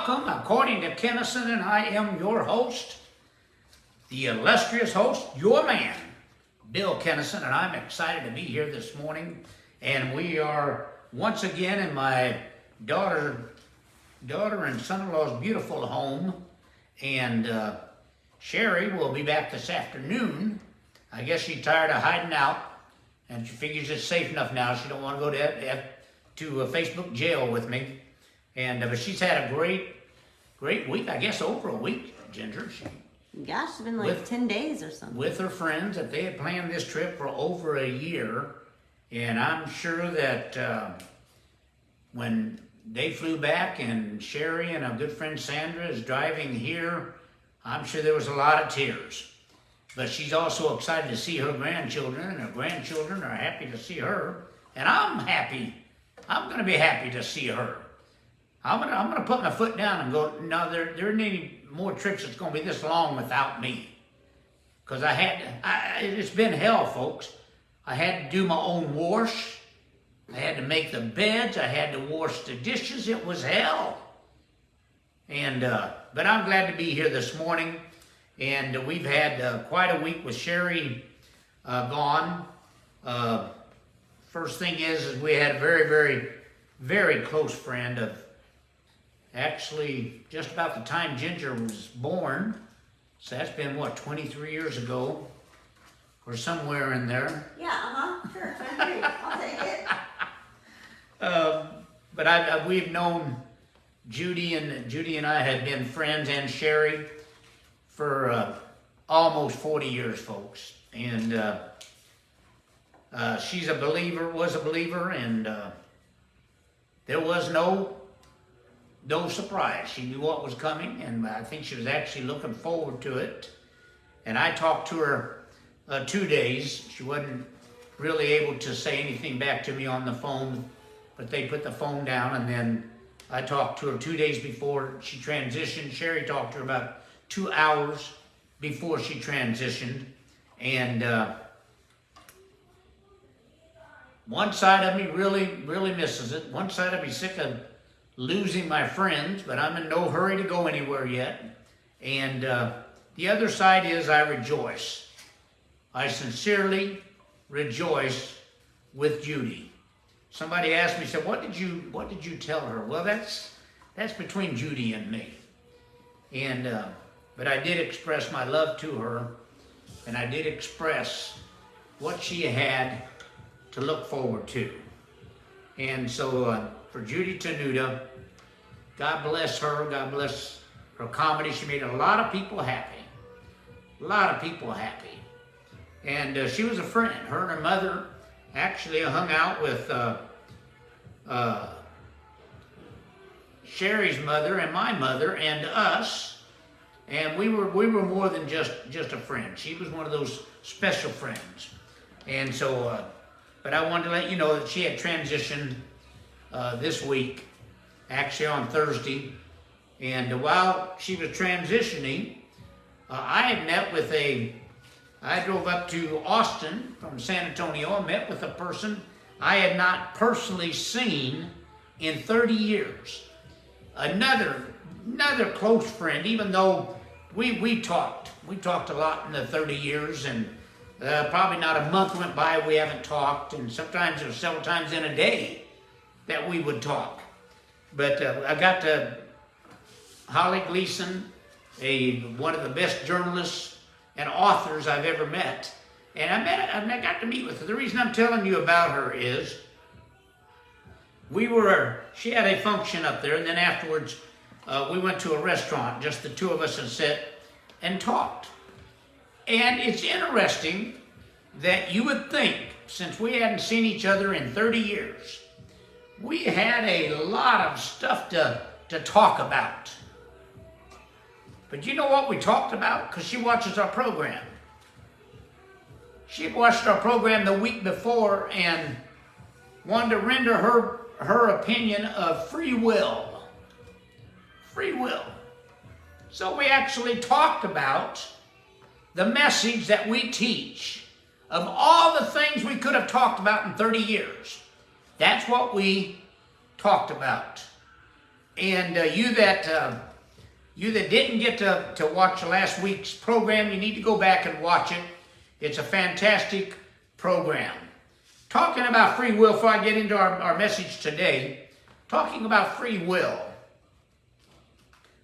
welcome, according to Kinison, and I am your host, the illustrious host, your man, Bill Kinison, and I'm excited to be here this morning. And we are once again in my daughter and son-in-law's beautiful home. And Sherry will be back this afternoon. I guess she's tired of hiding out, and she figures it's safe enough now. She don't want to go to Facebook jail with me. And but she's had a great week. I guess over a week, Ginger. Gosh, it's been like 10 days or something. With her friends, that they had planned this trip for over a year. And I'm sure that when they flew back and Sherry and our good friend Sandra is driving here, I'm sure there was a lot of tears. But she's also excited to see her grandchildren, and her grandchildren are happy to see her. And I'm happy. I'm going to be happy to see her. I'm gonna put my foot down and go, no, there isn't any more trips that's going to be this long without me. Because it's been hell, folks. I had to do my own wash. I had to make the beds. I had to wash the dishes. It was hell. And but I'm glad to be here this morning. And we've had quite a week with Sherry gone. First thing is we had a very, very, very close friend of actually just about the time Ginger was born. So that's been, what, 23 years ago? Or somewhere in there. Yeah, sure, I agree. I'll take it. But we've known Judy and I had been friends, and Sherry, for almost 40 years, folks. And she's was a believer, and there was no surprise. She knew what was coming, and I think she was actually looking forward to it. And I talked to her 2 days. She wasn't really able to say anything back to me on the phone, but they put the phone down, and then I talked to her 2 days before she transitioned. Sherry talked to her about 2 hours before she transitioned. And one side of me really, really misses it. One side of me sick of losing my friends, but I'm in no hurry to go anywhere yet. And the other side is I rejoice. I sincerely rejoice with Judy. Somebody asked me, said, what did you tell her? Well, that's between Judy and me. And but I did express my love to her, and I did express what she had to look forward to. And so for Judy Tenuta, God bless her. God bless her comedy. She made a lot of people happy. A lot of people happy. And she was a friend. Her and her mother actually hung out with Sherry's mother and my mother and us. And we were more than just a friend. She was one of those special friends. And so, but I wanted to let you know that she had transitioned this week, actually on Thursday. And while she was transitioning, I drove up to Austin from San Antonio and met with a person I had not personally seen in 30 years. Another close friend, even though we talked a lot in the 30 years, and probably not a month went by we haven't talked, and sometimes there were several times in a day that we would talk. But I got to Holly Gleason, one of the best journalists and authors I've ever met. And I got to meet with her. The reason I'm telling you about her is she had a function up there, and then afterwards we went to a restaurant, just the two of us, and sat and talked. And it's interesting that you would think, since we hadn't seen each other in 30 years, we had a lot of stuff to talk about. But you know what we talked about? Because she watches our program. She watched our program the week before and wanted to render her opinion of free will. Free will. So we actually talked about the message that we teach. Of all the things we could have talked about in 30 years, that's what we talked about. And you that didn't get to watch last week's program, you need to go back and watch it. It's a fantastic program. Talking about free will, before I get into our message today, talking about free will.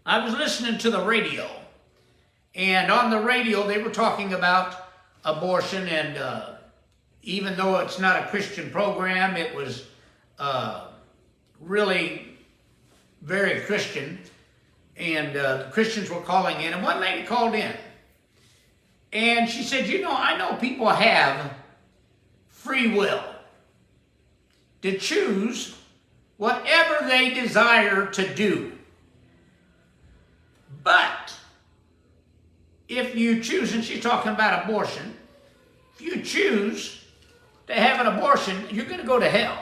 I was listening to the radio, and on the radio they were talking about abortion, and even though it's not a Christian program, it was really very Christian, and the Christians were calling in, and one lady called in, and she said, I know people have free will to choose whatever they desire to do. But if you choose, and she's talking about abortion, if you choose to have an abortion, you're going to go to hell.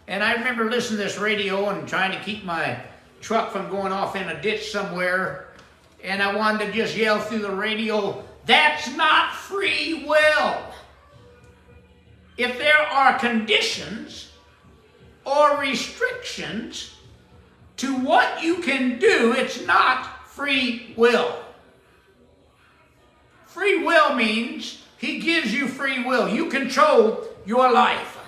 And I remember listening to this radio and trying to keep my truck from going off in a ditch somewhere, and I wanted to just yell through the radio, that's not free will. If there are conditions or restrictions to what you can do, it's not free will. Free will means He gives you free will. You control your life.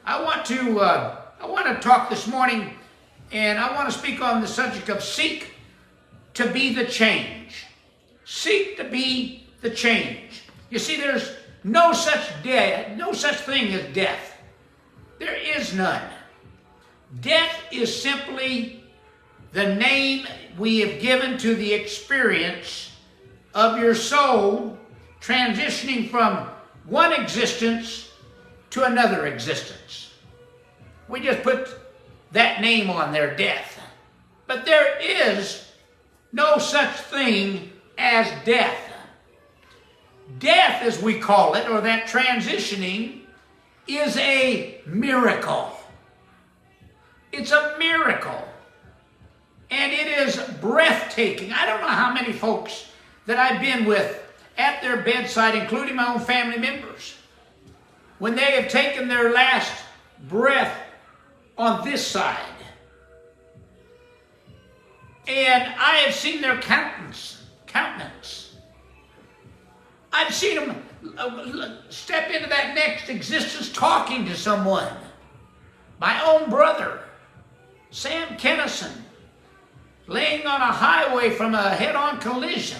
I want to talk this morning, and I want to speak on the subject of seek to be the change. Seek to be the change. You see, there's no such thing as death. There is none. Death is simply the name we have given to the experience of your soul transitioning from one existence to another existence. We just put that name on there, death. But there is no such thing as death. Death, as we call it, or that transitioning, is a miracle. It's a miracle. And it is breathtaking. I don't know how many folks that I've been with at their bedside, including my own family members, when they have taken their last breath on this side. And I have seen their countenance. I've seen them step into that next existence talking to someone. My own brother, Sam Kinison, laying on a highway from a head-on collision.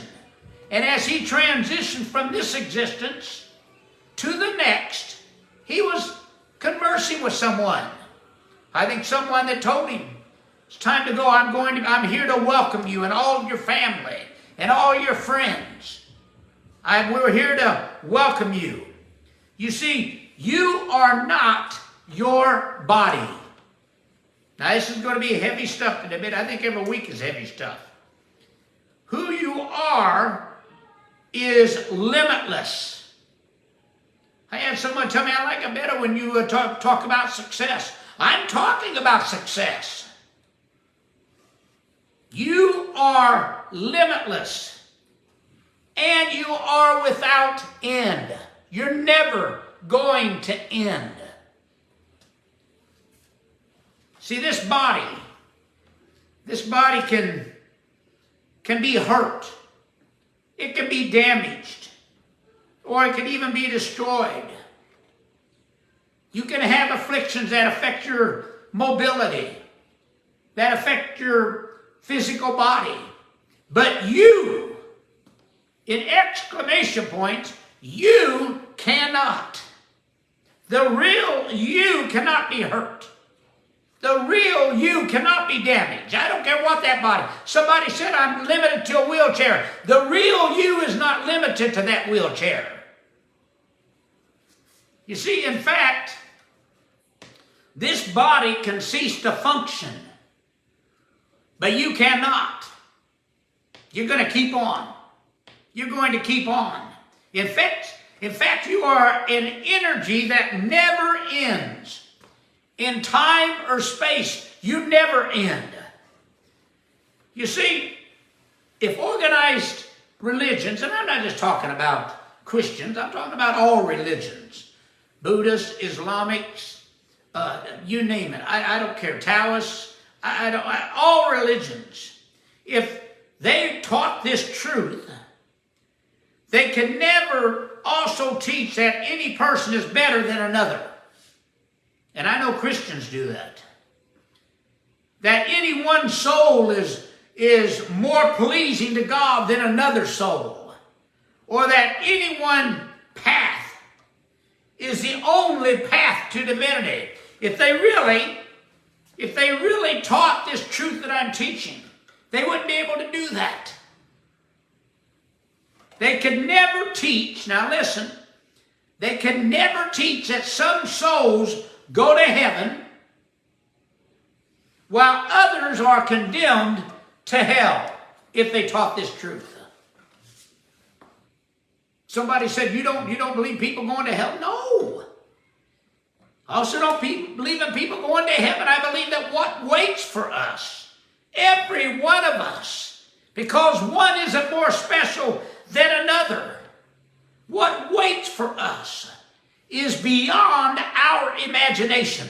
And as he transitioned from this existence to the next, he was conversing with someone. I think someone that told him, it's time to go, I'm here to welcome you and all of your family and all your friends. We're here to welcome you. You see, you are not your body. Now, this is going to be heavy stuff in a bit. I think every week is heavy stuff. Who you are is limitless. I had someone tell me, I like it better when you talk about success. I'm talking about success. You are limitless. And you are without end. You're never going to end. See, this body can be hurt. It can be damaged. Or it can even be destroyed. You can have afflictions that affect your mobility, that affect your physical body. But you, in exclamation points, you cannot. The real you cannot be hurt. The real you cannot be damaged. I don't care what that body. Somebody said I'm limited to a wheelchair. The real you is not limited to that wheelchair. You see, in fact, this body can cease to function, but you cannot. You're going to keep on. You're going to keep on. In fact, you are an energy that never ends. In time or space, you never end. You see, if organized religions, and I'm not just talking about Christians, I'm talking about all religions, Buddhists, Islamics, you name it. I don't care. Taoists, all religions. If they taught this truth, they can never also teach that any person is better than another. And I know Christians do that. That any one soul is more pleasing to God than another soul. Or that any one path is the only path to divinity. If they really taught this truth that I'm teaching, they wouldn't be able to do that. They could never teach, now listen, they can never teach that some souls go to heaven while others are condemned to hell if they taught this truth. Somebody said, you don't believe people going to hell? No. I also don't believe in people going to heaven. I believe that what waits for us, every one of us, because one isn't more special than another, what waits for us is beyond our imagination.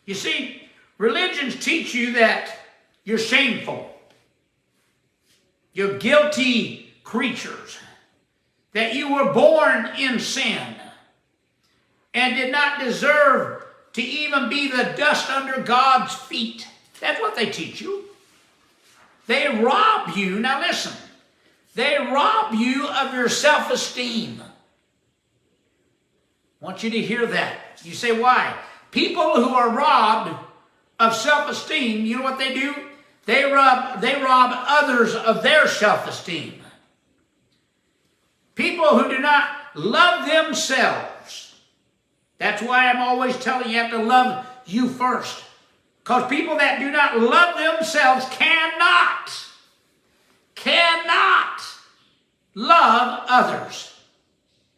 You see, religions teach you that you're shameful. You're guilty creatures. That you were born in sin and did not deserve to even be the dust under God's feet. That's what they teach you. They rob you, now listen, they rob you of your self-esteem. I want you to hear that. You say, why? People who are robbed of self-esteem, you know what they do? They rob others of their self-esteem. People who do not love themselves. That's why I'm always telling you have to love you first. Because people that do not love themselves cannot love others.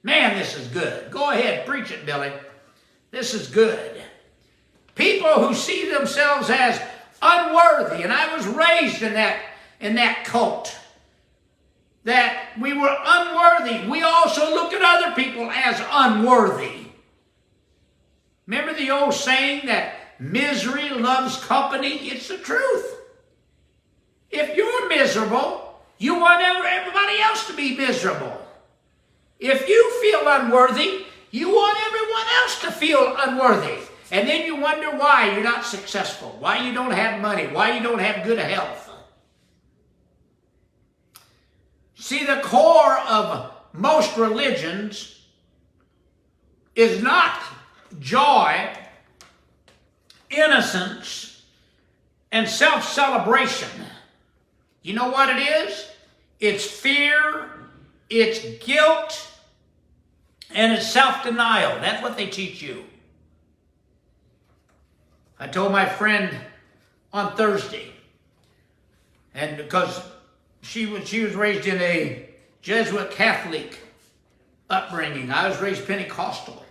Man, this is good. Go ahead, preach it, Billy. This is good. People who see themselves as unworthy, and I was raised in that cult, that we were unworthy. We also looked at other people as unworthy. Remember the old saying that misery loves company? It's the truth. If you're miserable, you want everybody else to be miserable. If you feel unworthy, you want everyone else to feel unworthy. And then you wonder why you're not successful, why you don't have money, why you don't have good health. See, the core of most religions is not joy, innocence, and self-celebration. You know what it is? It's fear, it's guilt, and it's self-denial. That's what they teach you. I told my friend on Thursday, and because she was raised in a Jesuit Catholic upbringing. I was raised Pentecostal.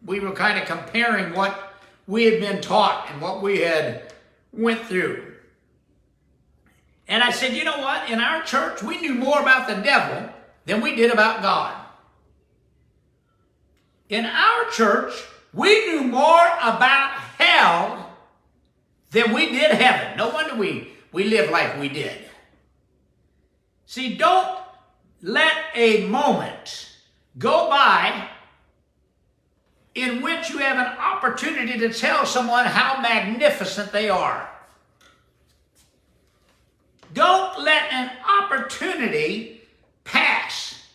We were kind of comparing what we had been taught and what we had went through. And I said, you know what? In our church, we knew more about the devil than we did about God. In our church, we knew more about hell than we did heaven. No wonder we live like we did. See, don't let a moment go by in which you have an opportunity to tell someone how magnificent they are. Don't let an opportunity pass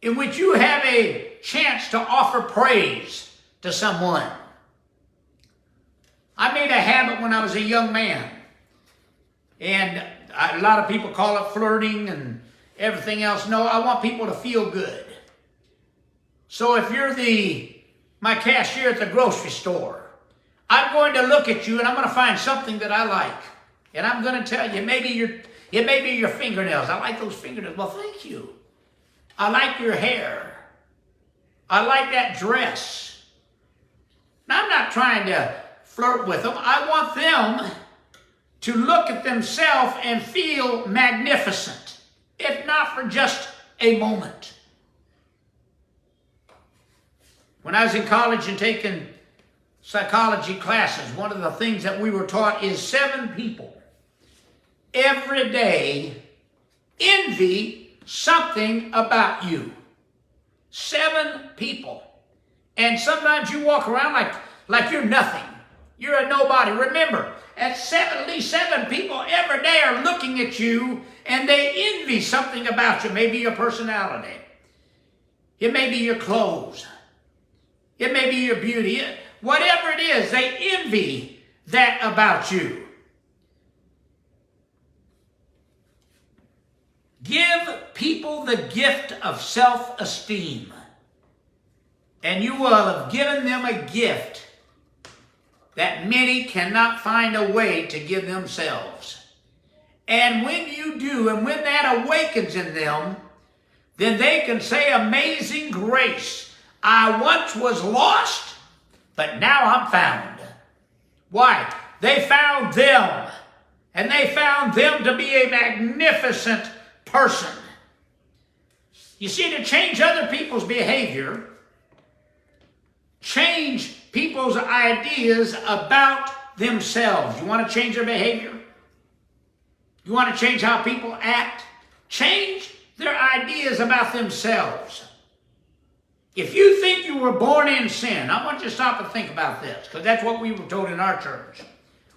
in which you have a chance to offer praise to someone. I made a habit when I was a young man, and a lot of people call it flirting and everything else. No, I want people to feel good. So if you're my cashier at the grocery store, I'm going to look at you and I'm going to find something that I like. And I'm going to tell you, it may be your fingernails. I like those fingernails. Well, thank you. I like your hair. I like that dress. Now, I'm not trying to flirt with them. I want them to look at themselves and feel magnificent, if not for just a moment. When I was in college and taking psychology classes, one of the things that we were taught is 7 people every day envy something about you. 7 people. And sometimes you walk around like you're nothing. You're a nobody. Remember, at least 7 people every day are looking at you and they envy something about you. Maybe your personality. It may be your clothes. It may be your beauty. Whatever it is, they envy that about you. Give people the gift of self-esteem, and you will have given them a gift that many cannot find a way to give themselves. And when you do, and when that awakens in them, then they can say, "Amazing grace. I once was lost, but now I'm found." Why? They found them, and they found them to be a magnificent person. You see, to change other people's behavior, change people's ideas about themselves. You want to change their behavior? You want to change how people act? Change their ideas about themselves. If you think you were born in sin, I want you to stop and think about this, because that's what we were told in our church.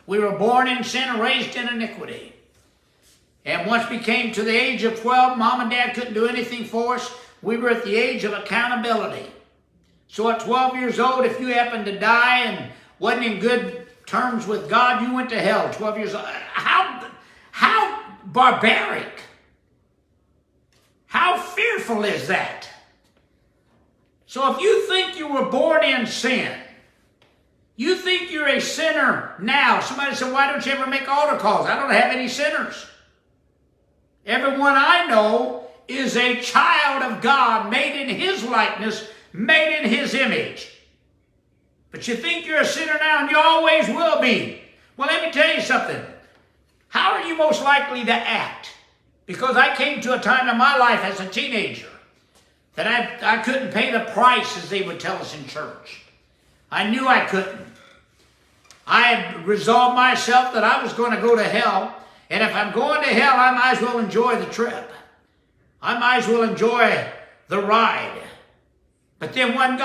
We were born in sin and raised in iniquity. And once we came to the age of 12, Mom and Dad couldn't do anything for us. We were at the age of accountability. So at 12 years old, if you happened to die and wasn't in good terms with God, you went to hell. 12 years old. How barbaric. How fearful is that? So if you think you were born in sin, you think you're a sinner now. Somebody said, "Why don't you ever make altar calls?" I don't have any sinners. Everyone I know is a child of God, made in His likeness, made in His image. But you think you're a sinner now, and you always will be. Well, let me tell you something. How are you most likely to act? Because I came to a time in my life as a teenager that I couldn't pay the price, as they would tell us in church. I knew I couldn't. I had resolved myself that I was going to go to hell. And if I'm going to hell, I might as well enjoy the trip. I might as well enjoy the ride. But then one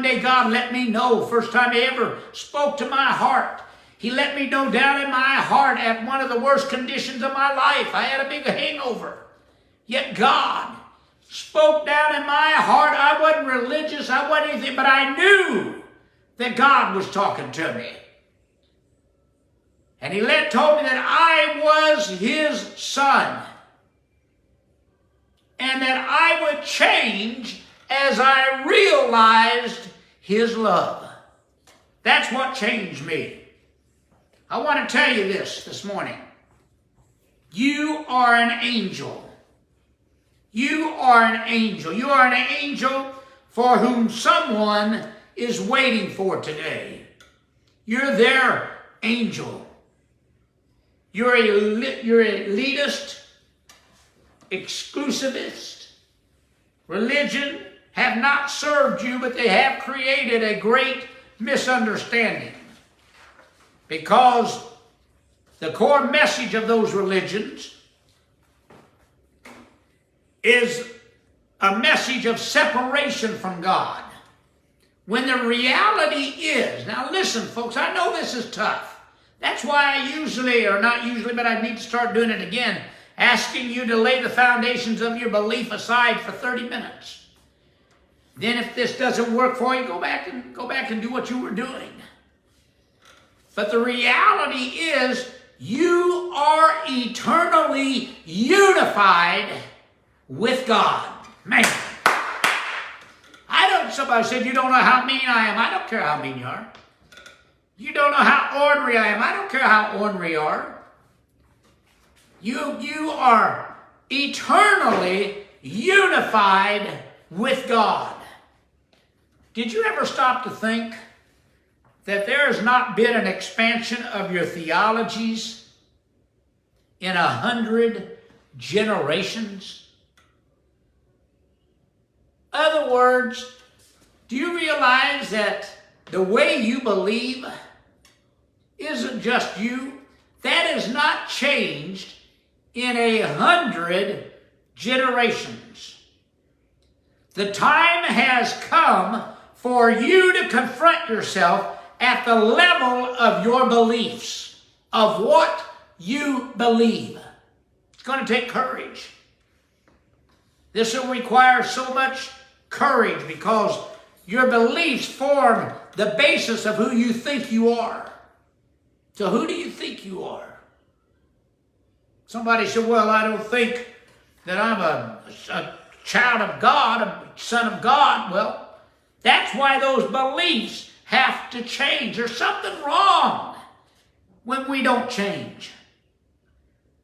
day God let me know, first time He ever spoke to my heart. He let me know down in my heart at one of the worst conditions of my life. I had a big hangover. Yet God spoke down in my heart. I wasn't religious, I wasn't anything, but I knew that God was talking to me. And He told me that I was His son. And that I would change as I realized His love. That's what changed me. I want to tell you this morning. You are an angel. You are an angel. You are an angel for whom someone is waiting for today. You're their angel. You're a elitist, exclusivist. Religion have not served you, but they have created a great misunderstanding. Because the core message of those religions is a message of separation from God. When the reality is, now listen folks, I know this is tough. That's why I usually, or not usually, but I need to start doing it again, asking you to lay the foundations of your belief aside for 30 minutes. Then if this doesn't work for you, go back and do what you were doing. But the reality is, you are eternally unified with God. Man. Somebody said, "You don't know how mean I am." I don't care how mean you are. You don't know how ornery I am. I don't care how ornery you are. You are eternally unified with God. Did you ever stop to think that there has not been an expansion of your theologies in 100 generations? In other words, Do you realize that the way you believe isn't just you? That is not changed in 100 generations. The time has come for you to confront yourself at the level of your beliefs, of what you believe. It's going to take courage. This will require so much courage because your beliefs form the basis of who you think you are. So who do you think you are? Somebody said, well, I don't think that I'm a child of God, a son of God. Well, that's why those beliefs have to change. There's something wrong when we don't change.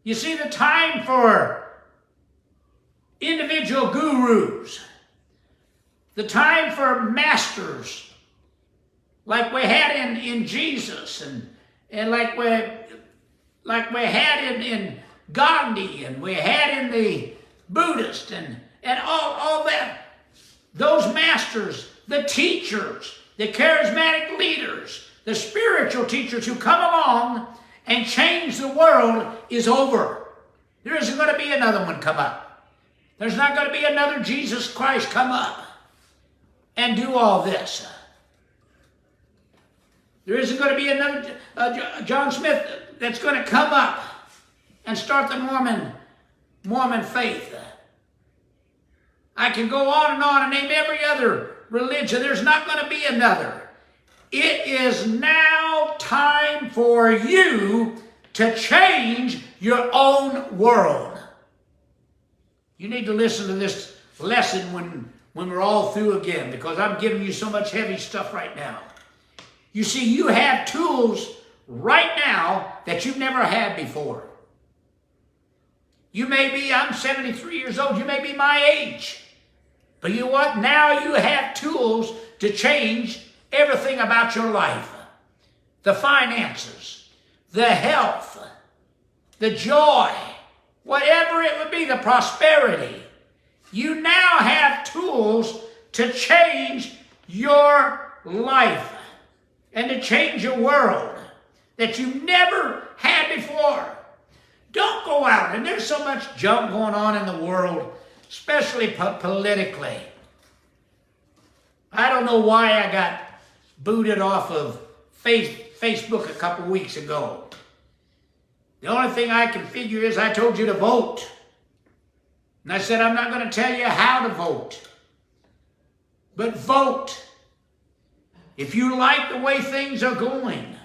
You see, the time for individual gurus, the time for masters, like we had in Jesus, and like we had in Gandhi, and we had in the Buddhist, and all that. Those masters, the teachers, the charismatic leaders, the spiritual teachers who come along and change the world is over. There isn't going to be another one come up. There's not going to be another Jesus Christ come up and do all this. There isn't going to be another John Smith that's going to come up and start the Mormon faith. I can go on and name every other religion. There's not going to be another. It is now time for you to change your own world. You need to listen to this lesson when we're all through again, because I'm giving you so much heavy stuff right now. You see, you have tools right now that you've never had before. You may be, I'm 73 years old, you may be my age. But you know what? Now you have tools to change everything about your life. The finances, the health, the joy, whatever it would be, the prosperity. You now have tools to change your life and to change your world that you never had before. Don't go out, and there's so much junk going on in the world, especially politically. I don't know why I got booted off of Facebook a couple weeks ago. The only thing I can figure is I told you to vote. And I said, I'm not going to tell you how to vote. But vote. If you like the way things are going,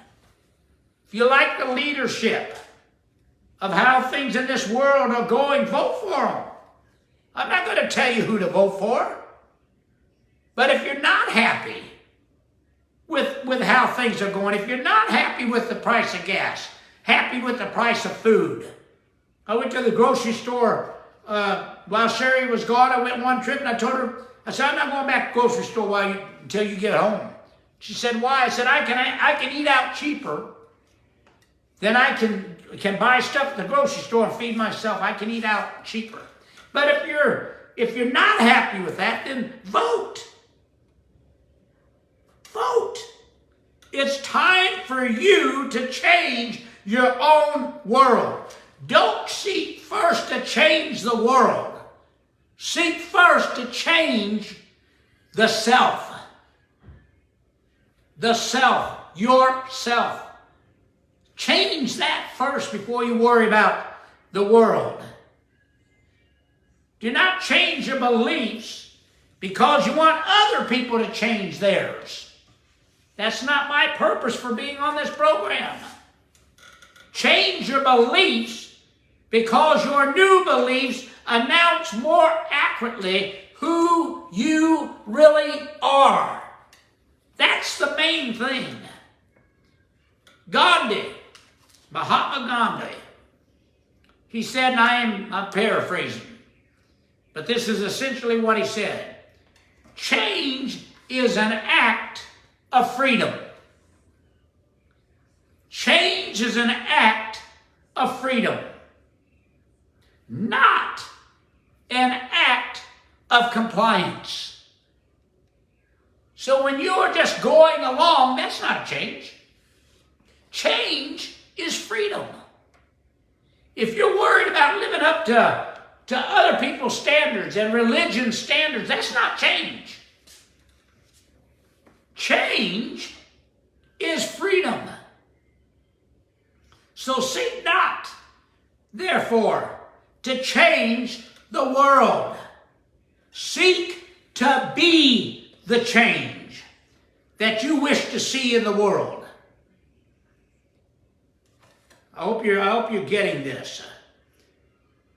if you like the leadership of how things in this world are going, vote for them. I'm not going to tell you who to vote for. But if you're not happy with how things are going, if you're not happy with the price of gas, happy with the price of food. I went to the grocery store while Sherry was gone. I went one trip and I told her, I said, I'm not going back to the grocery store until you get home. She said, why? I said, I can eat out cheaper than I can buy stuff at the grocery store and feed myself. I can eat out cheaper. But if you're not happy with that, then vote. Vote. It's time for you to change your own world. Don't seek first to change the world. Seek first to change the self. The self, yourself. Change that first before you worry about the world. Do not change your beliefs because you want other people to change theirs. That's not my purpose for being on this program. Change your beliefs because your new beliefs announce more accurately who you really are. That's the main thing. Gandhi, Mahatma Gandhi, he said, and I'm paraphrasing, but this is essentially what he said. Change is an act of freedom. Change is an act of freedom, not an act of compliance. So when you're just going along, that's not a change. Change is freedom. If you're worried about living up to other people's standards and religion's standards, that's not change. Change is freedom. So seek not, therefore, to change the world. Seek to be the change that you wish to see in the world. I hope you're getting this.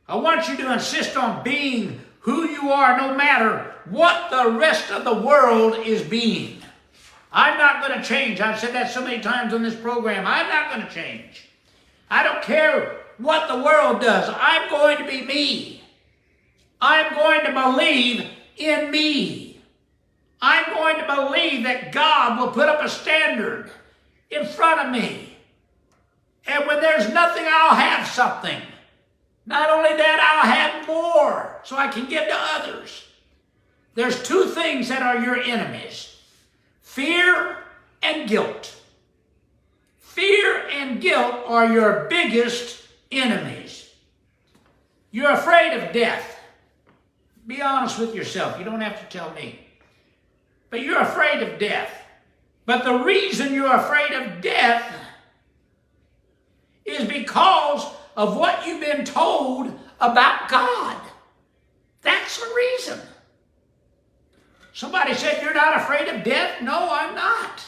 I want you to insist on being who you are no matter what the rest of the world is being. I'm not going to change. I've said that so many times on this program. I'm not going to change. I don't care what the world does. I'm going to be me. I'm going to believe in me. I'm going to believe that God will put up a standard in front of me. And when there's nothing, I'll have something. Not only that, I'll have more so I can give to others. There's two things that are your enemies: fear and guilt. Fear and guilt are your biggest enemies. You're afraid of death. Be honest with yourself. You don't have to tell me. But you're afraid of death. But the reason you're afraid of death is because of what you've been told about God. That's the reason. Somebody said, "You're not afraid of death?" No, I'm not.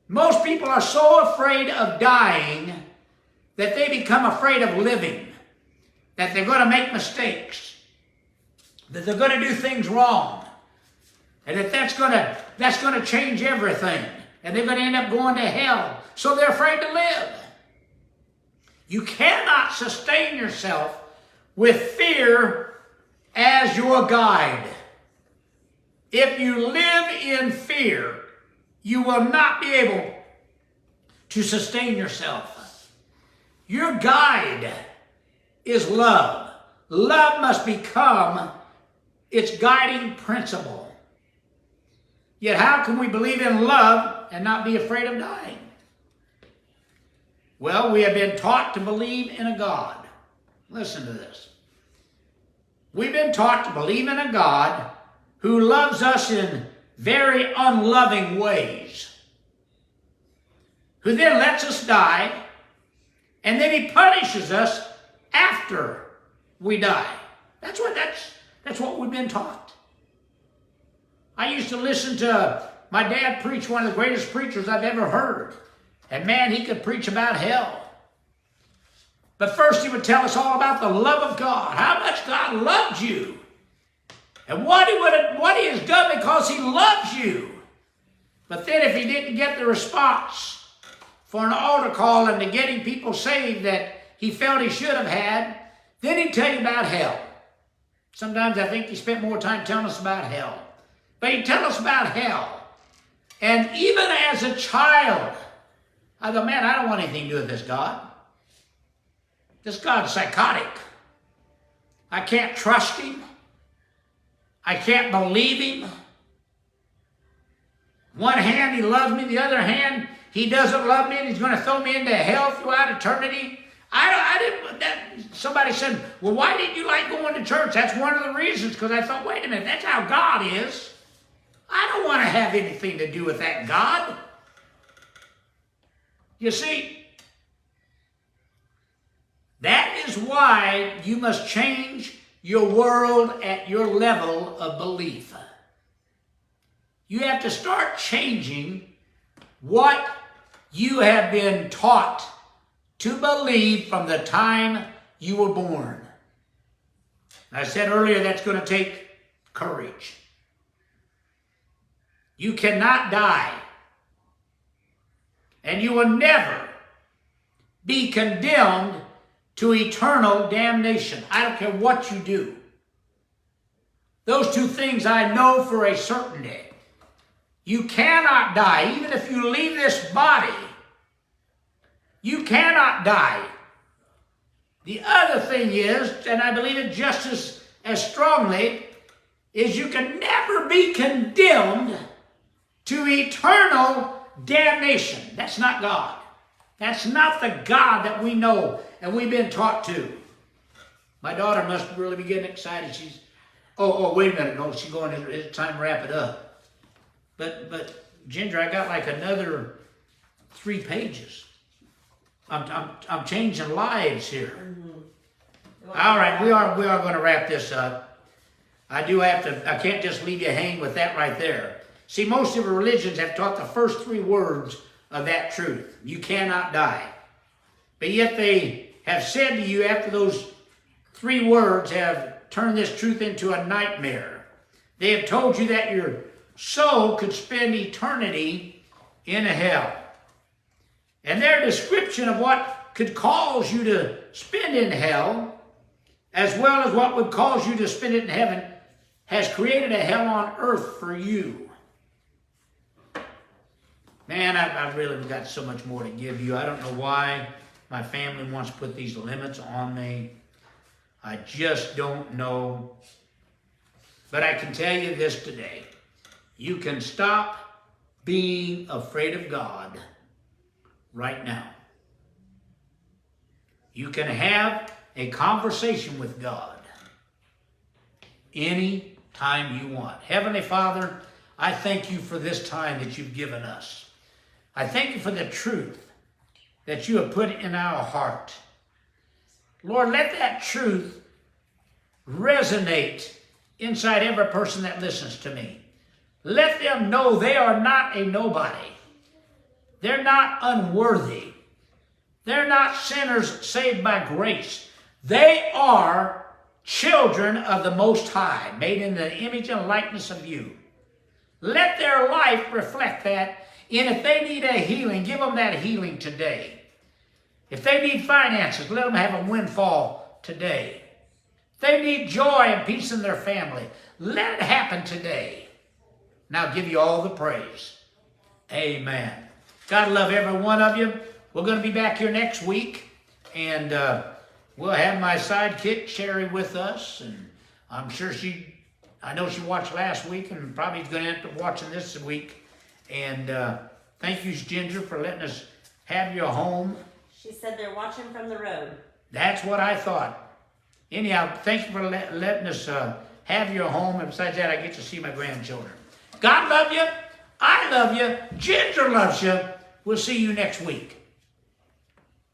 Most people are so afraid of dying that they become afraid of living, that they're going to make mistakes, that they're going to do things wrong, and that's going to change everything, and they're going to end up going to hell. So they're afraid to live. You cannot sustain yourself with fear as your guide. If you live in fear, you will not be able to sustain yourself. Your guide is love. Love must become its guiding principle. Yet how can we believe in love and not be afraid of dying? Well, we have been taught to believe in a God. Listen to this. We've been taught to believe in a God who loves us in very unloving ways, who then lets us die, and then he punishes us after we die. That's what we've been taught. I used to listen to my dad preach, one of the greatest preachers I've ever heard. And man, he could preach about hell. But first he would tell us all about the love of God, how much God loved you, and what he has done because he loves you. But then if he didn't get the response for an altar call and to getting people saved that he felt he should have had, then he'd tell you about hell. Sometimes I think he spent more time telling us about hell. But he'd tell us about hell. And even as a child, I go, man, I don't want anything to do with this God. This God's psychotic. I can't trust him. I can't believe him. One hand, he loves me. The other hand, he doesn't love me, and he's going to throw me into hell throughout eternity. Somebody said, well, why didn't you like going to church? That's one of the reasons, because I thought, wait a minute, that's how God is. I don't want to have anything to do with that God. You see, that is why you must change your world at your level of belief. You have to start changing what you have been taught to believe from the time you were born. I said earlier that's going to take courage. You cannot die, and you will never be condemned to eternal damnation. I don't care what you do. Those two things I know for a certainty. You cannot die. Even if you leave this body, you cannot die. The other thing is, and I believe it just as strongly, is you can never be condemned to eternal damnation. That's not God. That's not the God that we know and we've been taught to. My daughter must really be getting excited. She's, oh, wait a minute. No, she's going, it's time to wrap it up. But Ginger, I got like another 3 pages. I'm changing lives here. Mm-hmm. All right, we are going to wrap this up. I can't just leave you hanging with that right there. See, most of the religions have taught the first 3 words of that truth. You cannot die. But yet they have said to you after those 3 words have turned this truth into a nightmare. They have told you that your soul could spend eternity in a hell. And their description of what could cause you to spend in hell, as well as what would cause you to spend it in heaven, has created a hell on earth for you. Man, I've really got so much more to give you. I don't know why my family wants to put these limits on me. I just don't know. But I can tell you this today. You can stop being afraid of God right now. You can have a conversation with God any time you want. Heavenly Father, I thank you for this time that you've given us. I thank you for the truth that you have put in our heart. Lord, let that truth resonate inside every person that listens to me. Let them know they are not a nobody. They're not unworthy. They're not sinners saved by grace. They are children of the Most High, made in the image and likeness of you. Let their life reflect that. And if they need a healing, give them that healing today. If they need finances, let them have a windfall today. If they need joy and peace in their family, let it happen today. Now give you all the praise. Amen. God love every one of you. We're going to be back here next week. And we'll have my sidekick, Sherry, with us. And I'm sure I know she watched last week and probably is going to end up watching this week. And thank you, Ginger, for letting us have your home. She said they're watching from the road. That's what I thought. Anyhow, thank you for letting us have your home. And besides that, I get to see my grandchildren. God love you. I love you. Ginger loves you. We'll see you next week.